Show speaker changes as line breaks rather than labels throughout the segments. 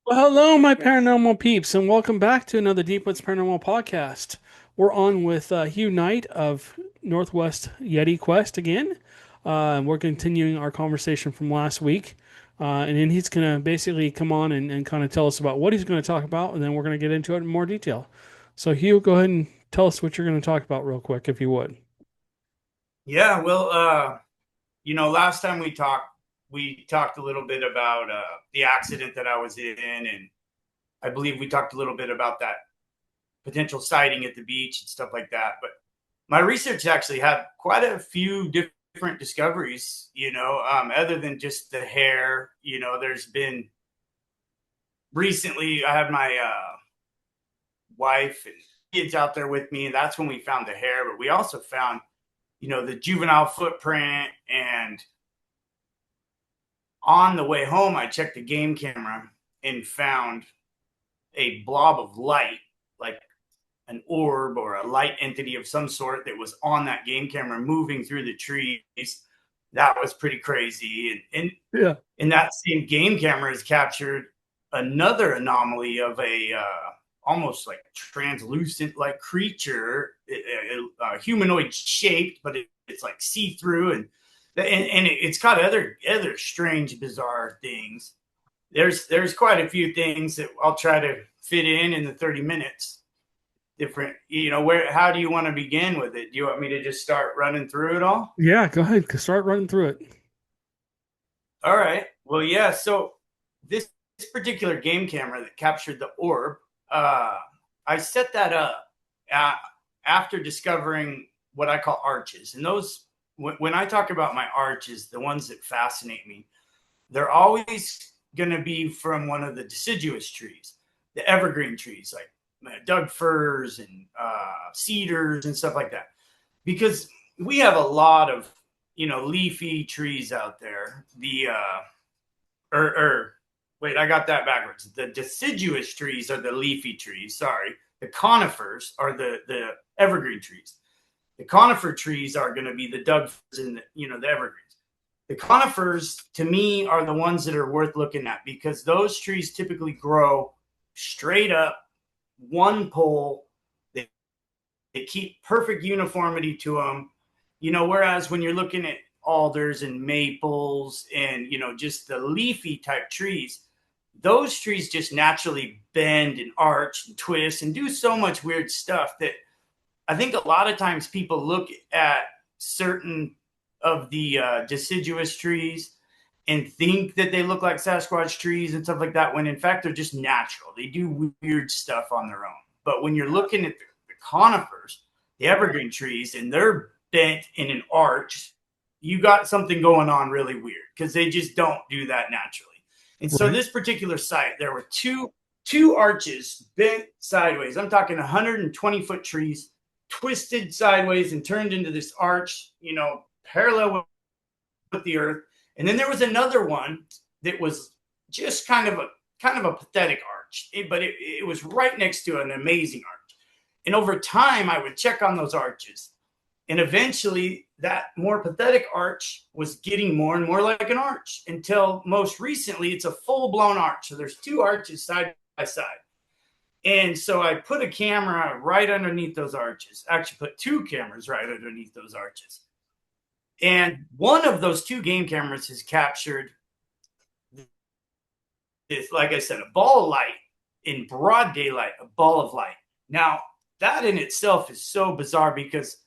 Well, hello, my paranormal peeps, and welcome back to another Deep Woods Paranormal podcast. We're on with Hugh Knight of Northwest Yeti Quest again. And we're continuing our conversation from last week. And then he's going to basically come on and kind of tell us about what he's going to talk about, and then we're going to get into it in more detail. So, Hugh, go ahead and tell us what you're going to talk about real quick, if you would.
Yeah, well, last time we talked a little bit about the accident that I was in, and I believe we talked a little bit about that potential sighting at the beach and stuff like that. But my research actually had quite a few different discoveries, other than just the hair. There's been recently, I had my wife and kids out there with me, and that's when we found the hair, but we also found, the juvenile footprint. And on the way home, I checked the game camera and found a blob of light, like an orb or a light entity of some sort that was on that game camera moving through the trees. That was pretty crazy. And
Yeah.
in that same game camera is captured another anomaly of a almost like translucent like creature, humanoid shaped, but it's like see through, and it's got other strange, bizarre things. There's quite a few things that I'll try to fit in the 30 minutes. Different, where? How do you want to begin with it? Do you want me to just start running through it all?
Yeah, go ahead. Start running through it.
All right. Well, yeah. So this particular game camera that captured the orb, uh, I set that up uh, after discovering what I call arches, and those when I talk about my arches, the ones that fascinate me, they're always going to be from one of the deciduous trees, the evergreen trees, like Doug firs and cedars and stuff like that, because we have a lot of leafy trees out there. Or wait, I got that backwards. The deciduous trees are the leafy trees. Sorry, the conifers are the evergreen trees. The conifer trees are going to be the Doug firs and the evergreens. The conifers, to me, are the ones that are worth looking at because those trees typically grow straight up, one pole. They keep perfect uniformity to them. Whereas when you're looking at alders and maples and, just the leafy type trees, those trees just naturally bend and arch and twist and do so much weird stuff that I think a lot of times people look at certain of the deciduous trees and think that they look like Sasquatch trees and stuff like that, when in fact they're just natural. They do weird stuff on their own. But when you're looking at the conifers, the evergreen trees, and they're bent in an arch, you got something going on really weird because they just don't do that naturally. And so
Right.
this particular site, there were two arches bent sideways. I'm talking 120-foot trees twisted sideways and turned into this arch, parallel with the earth. And then there was another one that was just kind of a pathetic arch, but it was right next to an amazing arch. And over time, I would check on those arches, and eventually, that more pathetic arch was getting more and more like an arch until most recently, it's a full blown arch. So there's two arches side by side. And so I put a camera right underneath those arches. Actually, put two cameras right underneath those arches. And one of those two game cameras has captured this, like I said, a ball of light in broad daylight, a ball of light. Now, that in itself is so bizarre because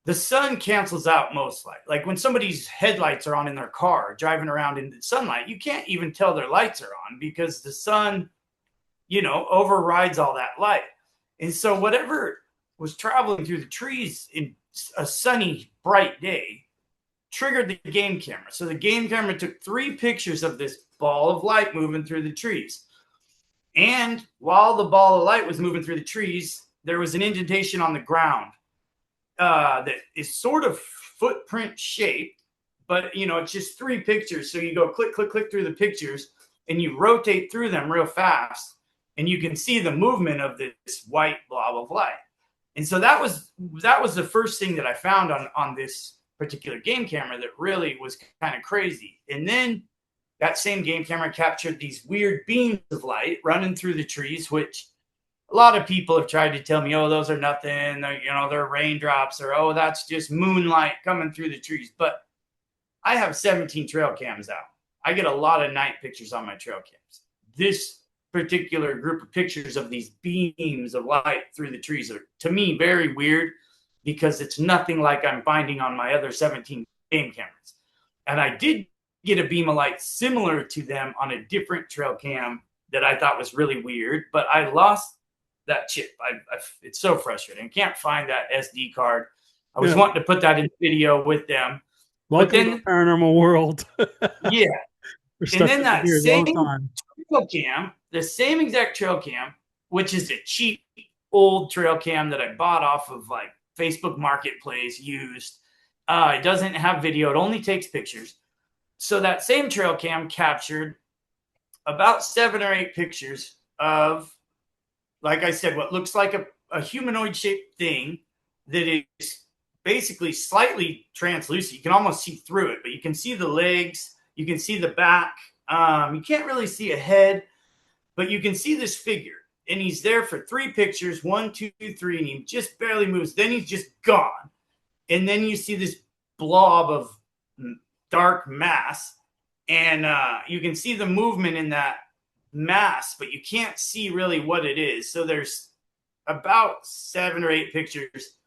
the sun cancels out most light. Like when somebody's headlights are on in their car driving around in the sunlight, you can't even tell their lights are on because the sun, overrides all that light. And so whatever was traveling through the trees in a sunny, bright day triggered the game camera. So the game camera took 3 pictures of this ball of light moving through the trees. And while the ball of light was moving through the trees, there was an indentation on the ground that is sort of footprint shaped, but it's just 3 pictures. So you go click, click, click through the pictures, and you rotate through them real fast, and you can see the movement of this white blob of light. And so that was the first thing that I found on this particular game camera that really was kind of crazy. And then that same game camera captured these weird beams of light running through the trees, which a lot of people have tried to tell me, oh, those are nothing, they're raindrops, or oh, that's just moonlight coming through the trees. But I have 17 trail cams out. I get a lot of night pictures on my trail cams. This particular group of pictures of these beams of light through the trees are, to me, very weird because it's nothing like I'm finding on my other 17 game cameras. And I did get a beam of light similar to them on a different trail cam that I thought was really weird, but I lost that chip. It's so frustrating. I can't find that SD card. I was
Yeah.
wanting to put that in video with them, but
Welcome to the
then
paranormal world.
yeah,
We're
and
stuck
then
in
that
here all
same
the time.
trail cam, the same exact trail cam, which is a cheap old trail cam that I bought off of like Facebook Marketplace used. It doesn't have video; it only takes pictures. So that same trail cam captured about 7 or 8 pictures of, like I said, what looks like a humanoid shaped thing that is basically slightly translucent. You can almost see through it, but you can see the legs, you can see the back. You can't really see a head, but you can see this figure. And he's there for 3 pictures, 1, 2, 3, and he just barely moves. Then he's just gone. And then you see this blob of dark mass, and you can see the movement in that mass, but you can't see really what it is. So there's about 7 or 8 pictures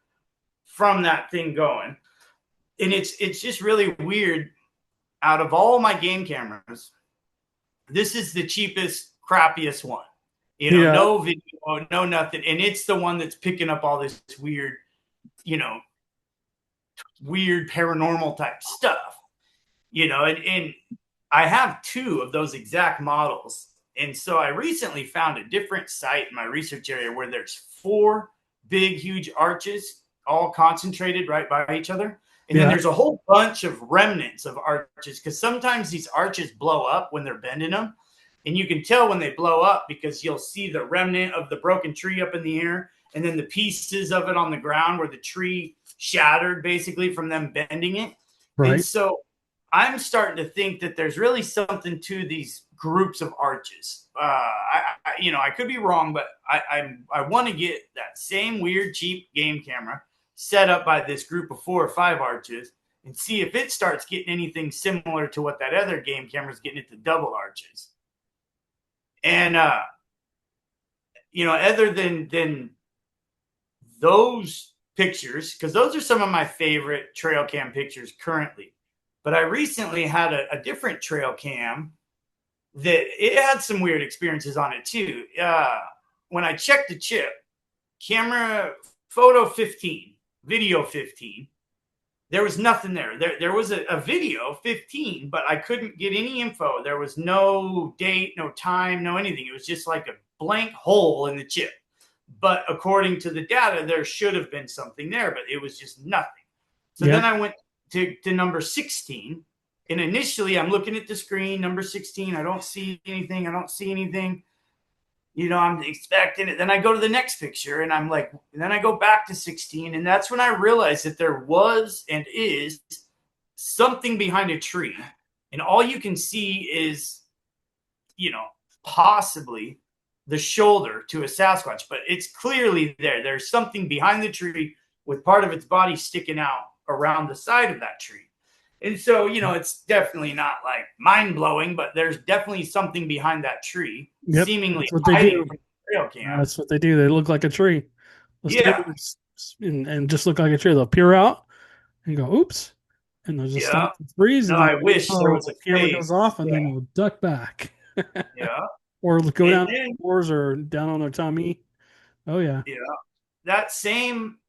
from that thing going, and it's just really weird. Out of all my game cameras, this is the cheapest, crappiest one.
Yeah.
No video, no nothing, and it's the one that's picking up all this weird, weird paranormal type stuff. And I have 2 of those exact models. And so I recently found a different site in my research area where there's 4 big, huge arches all concentrated right by each other. And then
Yeah.
there's a whole bunch of remnants of arches because sometimes these arches blow up when they're bending them. And you can tell when they blow up because you'll see the remnant of the broken tree up in the air and then the pieces of it on the ground where the tree shattered basically from them bending it. And
Right.
so I'm starting to think that there's really something to these groups of arches. I could be wrong, but I want to get that same weird cheap game camera set up by this group of 4 or 5 arches and see if it starts getting anything similar to what that other game camera is getting at the double arches. And other than those pictures, because those are some of my favorite trail cam pictures currently. But I recently had a different trail cam that it had some weird experiences on it too. When I checked the chip, camera photo 15, video 15, there was nothing there. There was a video 15, but I couldn't get any info. There was no date, no time, no anything. It was just like a blank hole in the chip. But according to the data, there should have been something there, but it was just nothing. So
Yeah.
then I went to number 16. And initially, I'm looking at the screen, number 16. I don't see anything. I'm expecting it. Then I go to the next picture, and I'm like, and then I go back to 16. And that's when I realized that there was and is something behind a tree. And all you can see is, possibly the shoulder to a Sasquatch, but it's clearly there. There's something behind the tree with part of its body sticking out around the side of that tree. And so, it's definitely not like mind blowing, but there's definitely something behind that tree,
Yep.
seemingly
That's what they
hiding
do.
from the trail cam.
That's what they do. They look like a tree. They'll stand
Yeah,
there and just look like a tree. They'll peer out and go, oops. And they'll just
yeah.
stop and freeze.
No,
And then
I wish there was
the
a
camera goes
face.
off and
Yeah,
then they'll duck back
yeah.
or go
And
down on
then,
their floors or down on their tummy. Oh, yeah.
yeah, that same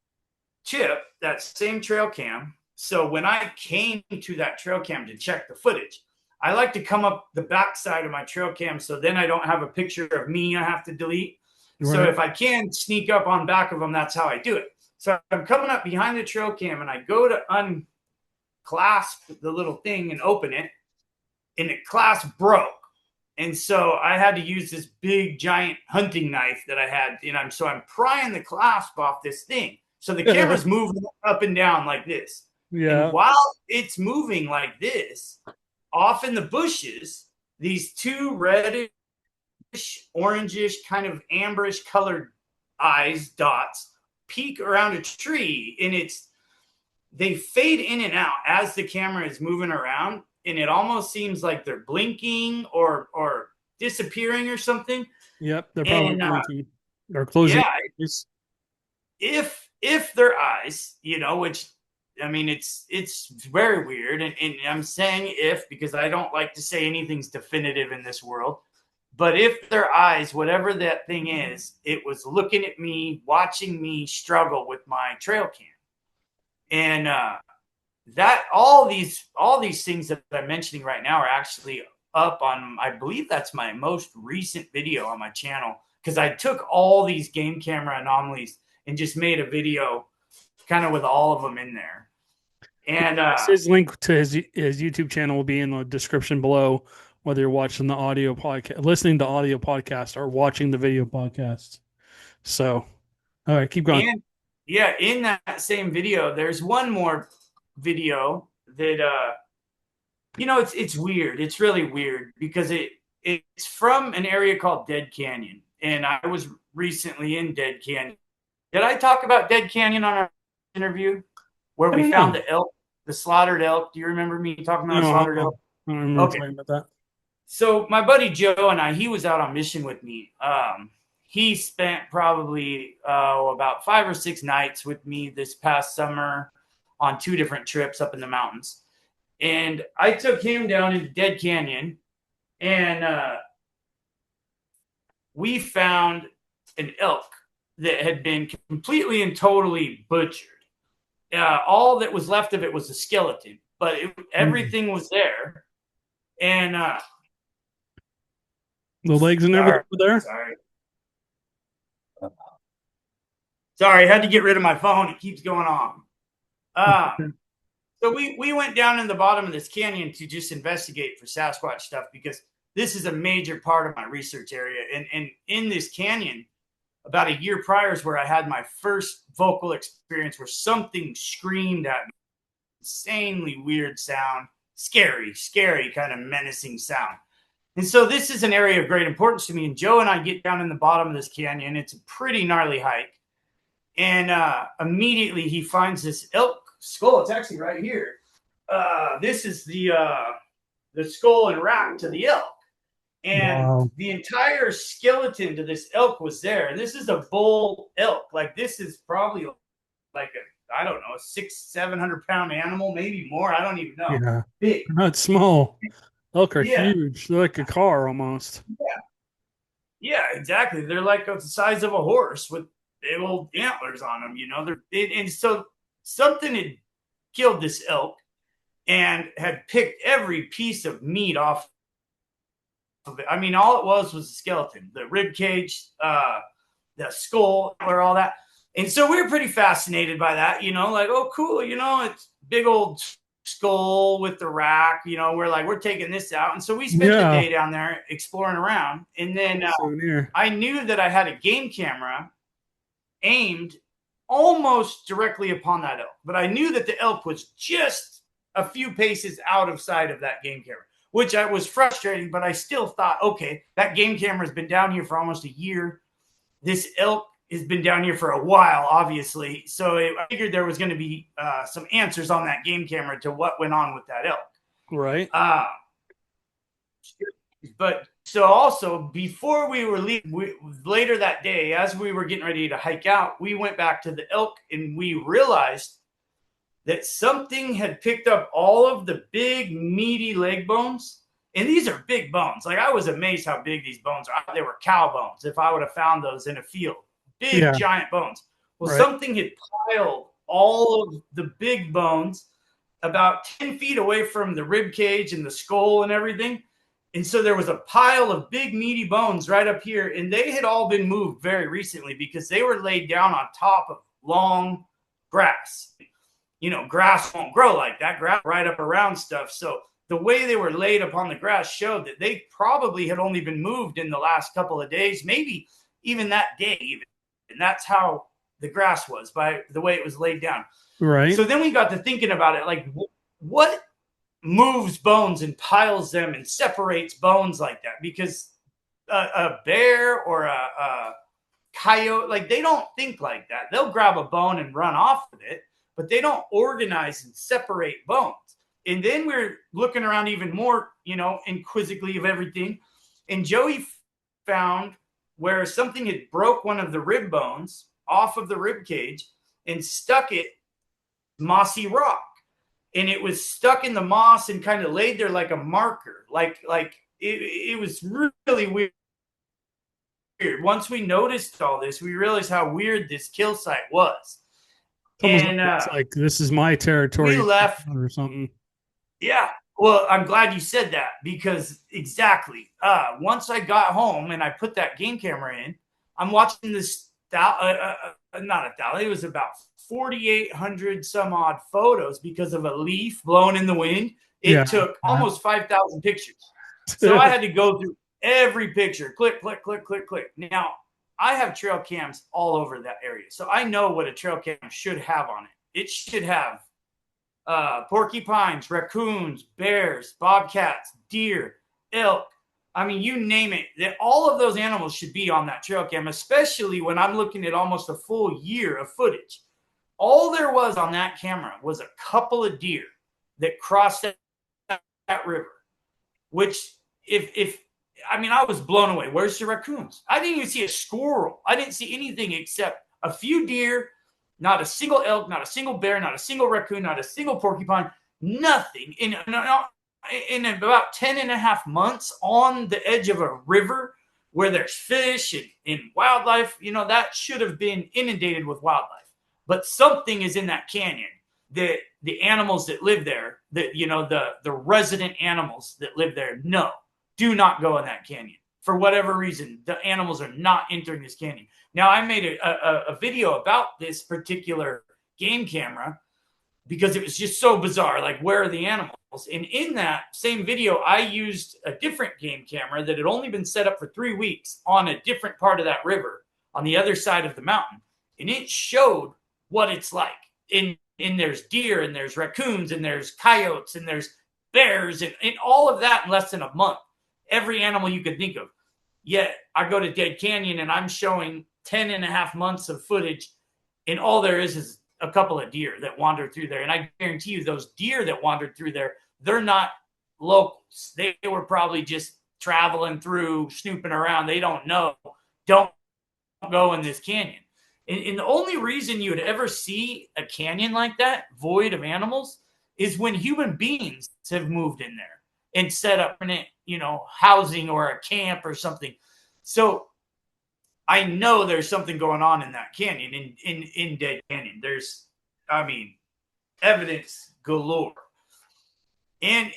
chip, that same trail cam. So when I came to that trail cam to check the footage, I like to come up the back side of my trail cam so then I don't have a picture of me I have to delete. So
Right.
if I can sneak up on back of them, that's how I do it. So I'm coming up behind the trail cam and I go to unclasp the little thing and open it, and the clasp broke. And so I had to use this big giant hunting knife that I had, so I'm prying the clasp off this thing. So the camera's moving up and down like this. And
Yeah.
while it's moving like this, off in the bushes, these two reddish, orangish, kind of amberish colored eyes, dots, peek around a tree, and they fade in and out as the camera is moving around, and it almost seems like they're blinking or disappearing or something.
Yep, they're probably
And
blinking or closing.
yeah,
It's,
if their eyes, which I mean, it's very weird, and I'm saying if because I don't like to say anything's definitive in this world. But if their eyes, whatever that thing is, it was looking at me, watching me struggle with my trail cam, and that all these things that I'm mentioning right now are actually up on. I believe that's my most recent video on my channel because I took all these game camera anomalies and just made a video kind of with all of them in there. And
his link to his YouTube channel will be in the description below, whether you're watching the audio podcast, listening to audio podcast, or watching the video podcast. So, all right, keep going.
and yeah, in that same video, there's one more video that it's weird. It's really weird because it's from an area called Dead Canyon, and I was recently in Dead Canyon. Did I talk about Dead Canyon on our interview where
I
we
don't
found
know.
the elk, the slaughtered elk? Do you remember me talking about a
No,
slaughtered elk?
I don't remember
Okay.
talking about that.
So my buddy Joe and he was out on mission with me. He spent probably about 5 or 6 nights with me this past summer on 2 different trips up in the mountains. And I took him down into Dead Canyon, and we found an elk that had been completely and totally butchered. All that was left of it was a skeleton, but everything was there. And
The legs and everything were there.
Sorry, I had to get rid of my phone. It keeps going on. So we went down in the bottom of this canyon to just investigate for Sasquatch stuff because this is a major part of my research area. And in this canyon, about a year prior is where I had my first vocal experience where something screamed at me. Insanely weird sound, scary kind of menacing sound. And so this is an area of great importance to me. And Joe and I get down in the bottom of this canyon. It's a pretty gnarly hike. And immediately he finds this elk skull. It's actually right here. This is the skull and rack to the elk. And the entire skeleton to this elk was there. And this is a bull elk. Like this is probably like I don't know, a 600-700 pound animal, maybe more. I don't even know.
Yeah,
Big.
they're not small. Elk are
Yeah.
huge. They're like a car almost.
Yeah, exactly. They're like the size of a horse with big old antlers on them. And so something had killed this elk and had picked every piece of meat off of it. I mean, all it was a skeleton, the rib cage, the skull, or all that. And so we were pretty fascinated by that, like, oh, cool, it's big old skull with the rack, we're taking this out. And so we spent the day down there exploring around. And then I knew that I had a game camera aimed almost directly upon that elk, but I knew that the elk was just a few paces out of sight of that game camera, which I was frustrating, but I still thought, okay, that game camera has been down here for almost a year. This elk has been down here for a while, obviously. So I figured there was going to be some answers on that game camera to what went on with that elk.
Right.
But so also before we were leaving, later that day, as we were getting ready to hike out, we went back to the elk and we realized that something had picked up all of the big, meaty leg bones. And these are big bones. Like I was amazed how big these bones are. They were cow bones if I would have found those in a field. Big, giant bones. Well, something had piled all of the big bones about 10 feet away from the rib cage and the skull and everything. And so there was a pile of big, meaty bones right up here. And they had all been moved very recently because they were laid down on top of long grass. Grass won't grow like that. Grass right up around stuff. So the way they were laid upon the grass showed that they probably had only been moved in the last couple of days, maybe even that day even. And that's how the grass was, by the way it was laid down.
Right.
So then we got to thinking about it, like what moves bones and piles them and separates bones like that, because a bear or a coyote, like, they don't think like that. They'll grab a bone and run off with it, but they don't organize and separate bones. And then we're looking around even more, inquisitively of everything. And Joey found where something had broke one of the rib bones off of the rib cage and stuck it mossy rock. And it was stuck in the moss and kind of laid there like a marker. It was really weird. Once we noticed all this, we realized how weird this kill site was.
It's almost like
And
it's like this is my
we
territory
left.
or something.
Yeah. Well, I'm glad you said that, because exactly. Once I got home and I put that game camera in, I'm watching this. Not 1,000. It was about 4,800 some odd photos because of a leaf blown in the wind.
Yeah.
It took almost 5,000 pictures. So I had to go through every picture, click, click, click, click, click. Now, I have trail cams all over that area, so I know what a trail cam should have on it. It should have porcupines, raccoons, bears, bobcats, deer, elk. I mean, you name it. All of those animals should be on that trail cam, especially when I'm looking at almost a full year of footage. All there was on that camera was a couple of deer that crossed that river, which I was blown away. Where's the raccoons? I didn't even see a squirrel. I didn't see anything except a few deer, not a single elk, not a single bear, not a single raccoon, not a single porcupine, nothing. In about 10 and a half months on the edge of a river where there's fish and wildlife, that should have been inundated with wildlife. But something is in that canyon that the animals that live there, the resident animals that live there, no, do not go in that canyon. For whatever reason, the animals are not entering this canyon. Now, I made a video about this particular game camera because it was just so bizarre. Like, where are the animals? And in that same video, I used a different game camera that had only been set up for 3 weeks on a different part of that river on the other side of the mountain. And it showed what it's like. And there's deer and there's raccoons and there's coyotes and there's bears and all of that in less than a month. Every animal you could think of. Yet I go to Dead Canyon and I'm showing 10 and a half months of footage, and all there is a couple of deer that wandered through there. And I guarantee you those deer that wandered through there, they're not locals. They were probably just traveling through, snooping around. They don't know. Don't go in this canyon. And the only reason you would ever see a canyon like that, void of animals, is when human beings have moved in there and set up in housing or a camp or something. So I know there's something going on in that canyon, in Dead Canyon. There's, evidence galore. And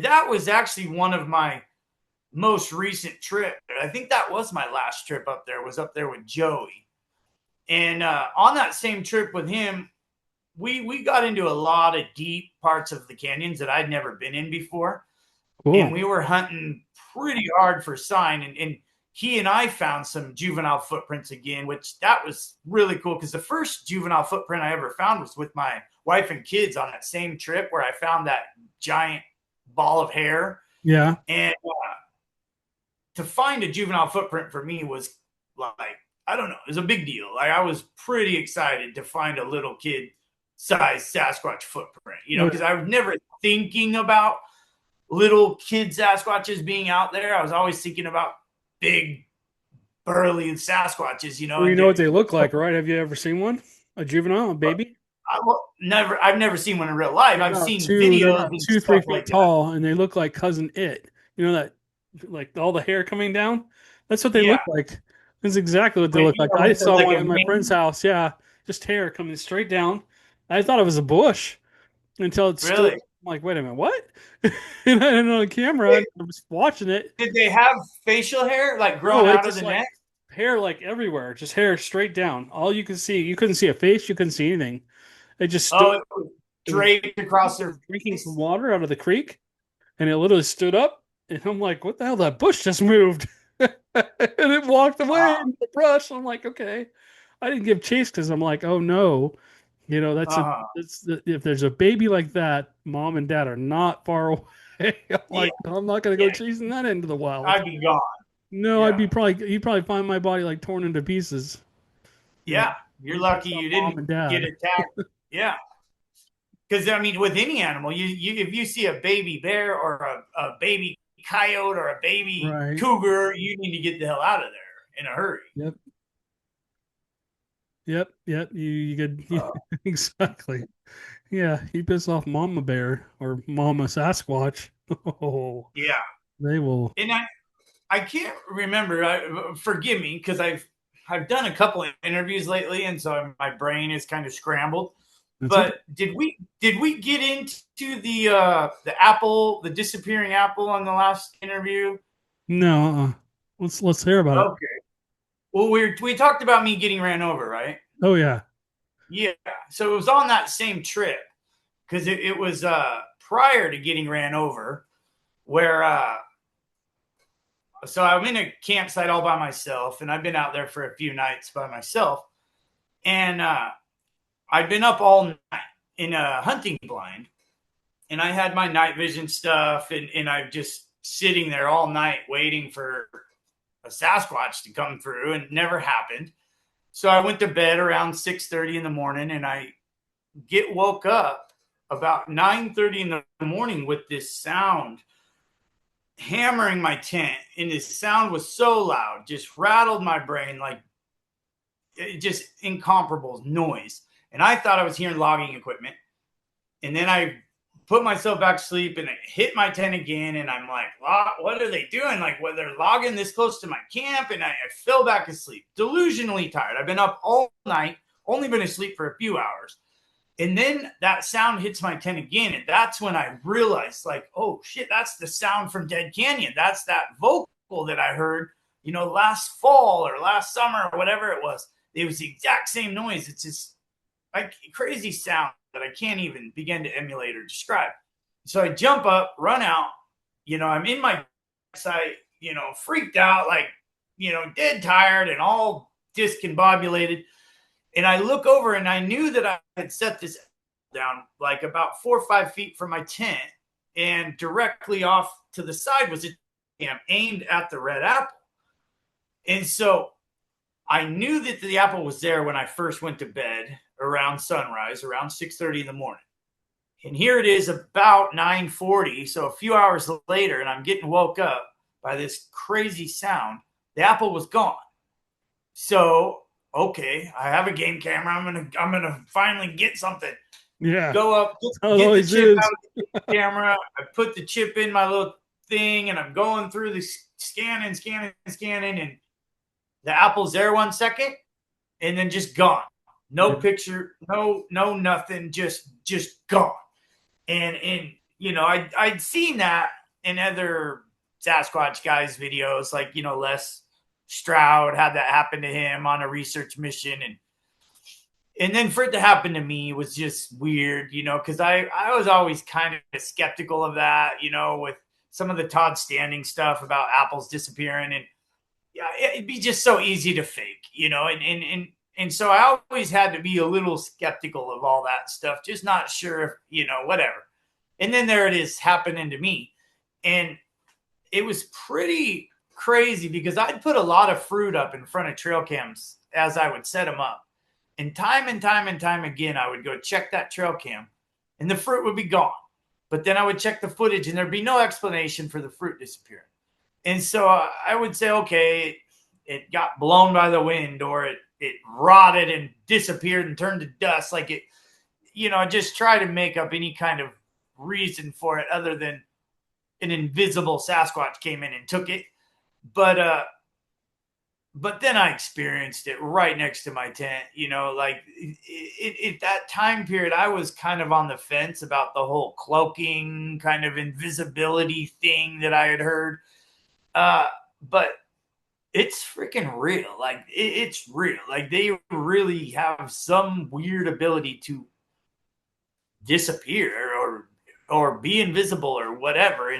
that was actually one of my most recent trips. I think that was my last trip up there, was up there with Joey. And on that same trip with him, we got into a lot of deep parts of the canyons that I'd never been in before. Cool. And we were hunting pretty hard for sign. And he and I found some juvenile footprints again, which that was really cool, because the first juvenile footprint I ever found was with my wife and kids on that same trip where I found that giant ball of hair.
Yeah.
And to find a juvenile footprint for me was like, I don't know, it was a big deal. Like, I was pretty excited to find a little kid size Sasquatch footprint, because I was never thinking about little kid Sasquatches being out there. I was always thinking about big, burly Sasquatches,
Well, you know what they look like, right? Have you ever seen one? A juvenile, a baby?
I've never seen one in real life. I've seen videos.
They're 2-3 feet tall, and they look like Cousin It. You know that, like all the hair coming down? That's what they look like. That's exactly what they look like. I saw one at my friend's house. Yeah, just hair coming straight down. I thought it was a bush until it stood. I'm like, wait a minute, what? And I had it on camera. I was watching it.
Did they have facial hair like growing out of the neck?
Hair like everywhere, just hair straight down. All you could see, you couldn't see a face, you couldn't see anything. It just stood.
It was draped across their
drinking some water out of the creek, and it literally stood up. And I'm like, what the hell? That bush just moved. And it walked away in the brush. I'm like, okay. I didn't give chase because I'm like, oh no. You know,
Uh-huh.
if there's a baby like that, mom and dad are not far away. I'm
Yeah,
like, I'm not gonna go
yeah.
chasing that into the wild.
I'd be gone.
No,
Yeah.
you'd probably find my body like torn into pieces. You know,
Yeah. You're
I'm pissed
lucky
off
you
mom
didn't
and
get
dad.
attacked. Yeah. Because I mean, with any animal, you if you see a baby bear or a baby coyote or a baby
Right.
cougar, you need to get the hell out of there in a hurry.
Yep. Yep. You could
Uh,
exactly. Yeah, you piss off Mama Bear or Mama Sasquatch. Oh,
yeah,
they will.
and I can't remember. Forgive me because I've done a couple of interviews lately, and so my brain is kind of scrambled.
That's okay.
But did we get into the apple, the disappearing apple on the last interview?
No, let's hear about it.
Okay. Well, we talked about me getting ran over, right?
Oh yeah.
Yeah. So it was on that same trip because it was prior to getting ran over, where so I'm in a campsite all by myself, and I've been out there for a few nights by myself, and I'd been up all night in a hunting blind, and I had my night vision stuff, and I'm just sitting there all night waiting for a Sasquatch to come through, and it never happened. So I went to bed around 6:30 in the morning, and I get woke up about 9:30 in the morning with this sound hammering my tent, and this sound was so loud, just rattled my brain like just incomparable noise. And I thought I was hearing logging equipment. And then I put myself back to sleep and it hit my tent again. And I'm like, what are they doing? Like, well, they're logging this close to my camp. And I fell back asleep, delusionally tired. I've been up all night, only been asleep for a few hours. And then that sound hits my tent again. And that's when I realized, like, oh shit, that's the sound from Dead Canyon. That's that vocal that I heard, last fall or last summer or whatever it was. It was the exact same noise. It's just like crazy sound that I can't even begin to emulate or describe. So I jump up, run out. I'm in my site, freaked out, like, dead tired and all discombobulated. And I look over and I knew that I had set this down like about 4 or 5 feet from my tent, and directly off to the side was a camp aimed at the red apple. And so I knew that the apple was there when I first went to bed around sunrise, around 6:30 in the morning. And here it is about 9:40, so a few hours later, and I'm getting woke up by this crazy sound. The apple was gone. So, okay, I have a game camera. I'm gonna finally get something.
Yeah.
Go up,
That's how it
get the
always
chip
is.
out of the camera. I put the chip in my little thing, and I'm going through the scanning, and the apple's there 1 second, and then just gone. No
Yeah.
picture, no nothing, just gone. And I'd seen that in other Sasquatch guys' videos, like Les Stroud had that happen to him on a research mission, and then for it to happen to me was just weird, because I was always kind of skeptical of that, with some of the Todd Standing stuff about apples disappearing, and yeah, it'd be just so easy to fake, and so I always had to be a little skeptical of all that stuff, just not sure if, whatever. And then there it is happening to me. And it was pretty crazy because I'd put a lot of fruit up in front of trail cams as I would set them up. And time again, I would go check that trail cam and the fruit would be gone. But then I would check the footage and there'd be no explanation for the fruit disappearing. And so I would say, okay, it got blown by the wind, or it rotted and disappeared and turned to dust. Like it, just try to make up any kind of reason for it other than an invisible Sasquatch came in and took it. But then I experienced it right next to my tent. Like that time period, I was kind of on the fence about the whole cloaking kind of invisibility thing that I had heard. But it's freaking real. Like it's real. Like they really have some weird ability to disappear or be invisible or whatever.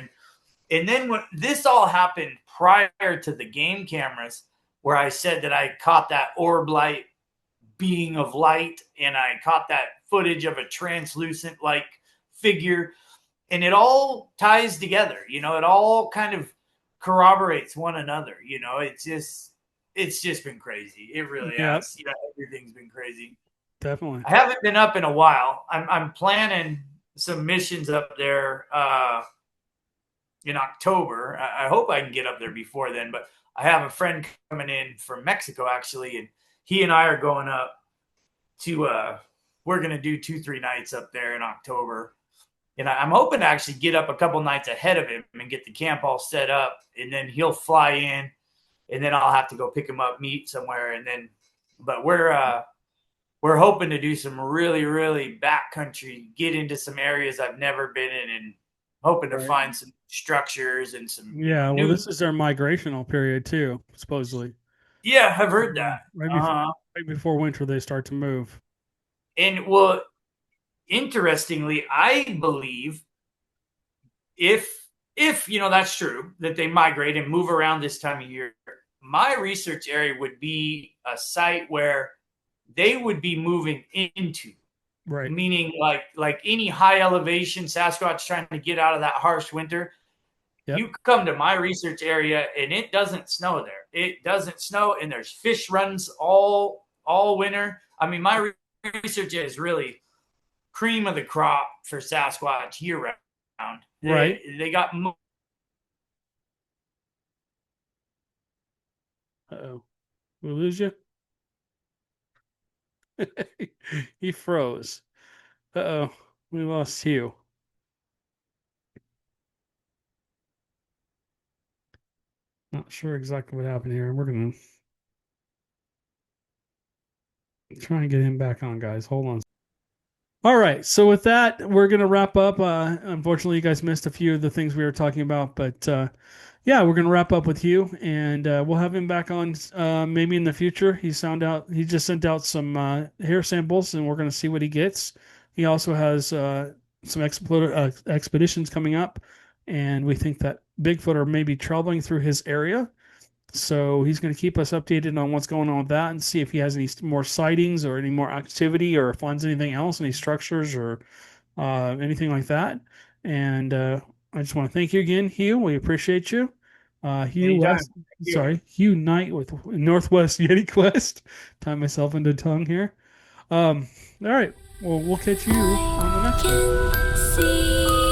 And then when this all happened prior to the game cameras, where I said that I caught that orb light being of light, and I caught that footage of a translucent like figure, and it all ties together. You know, it all kind of corroborates one another. You know, it's just been crazy. It really
Yeah,
has. Yeah, everything's been crazy.
definitely.
I haven't been up in a while. I'm planning some missions up there in October. I hope I can get up there before then, but I have a friend coming in from Mexico actually, and he and I are going up to we're gonna do 2-3 nights up there in October. And I'm hoping to actually get up a couple nights ahead of him and get the camp all set up, and then he'll fly in, and then I'll have to go pick him up, meet somewhere, and then. But we're hoping to do some really, really backcountry, get into some areas I've never been in, and hoping to
Right.
find some structures and some,
Yeah, well,
new.
this is their migrational period too, supposedly.
Yeah, I've heard that.
Right
Uh
before
huh.
right before winter, they start to move.
And well, interestingly, I believe if that's true that they migrate and move around this time of year, my research area would be a site where they would be moving into,
Right.
meaning like any high elevation Sasquatch trying to get out of that harsh winter.
Yep.
You come to my research area and it doesn't snow there. It doesn't snow, and there's fish runs all winter. I mean, my research is really cream of the crop for Sasquatch year round.
Right.
They got.
Uh-oh. We lose you? He froze. Uh-oh. We lost Hugh. Not sure exactly what happened here. We're gonna try and get him back on, guys. Hold on. All right. So with that, we're gonna wrap up. Unfortunately, you guys missed a few of the things we were talking about, but yeah, we're gonna wrap up with Hugh, and we'll have him back on maybe in the future. He just sent out some hair samples, and we're gonna see what he gets. He also has some expeditions coming up, and we think that Bigfoot are maybe traveling through his area. So he's going to keep us updated on what's going on with that and see if he has any more sightings or any more activity or finds anything else, any structures or anything like that. And I just want to thank you again, Hugh. We appreciate you. Hugh
Anytime.
West,
Thank you.
sorry, Hugh Knight with Northwest Yeti Quest. Tie myself into tongue here. All right. Well, we'll catch you on the next one.
I can see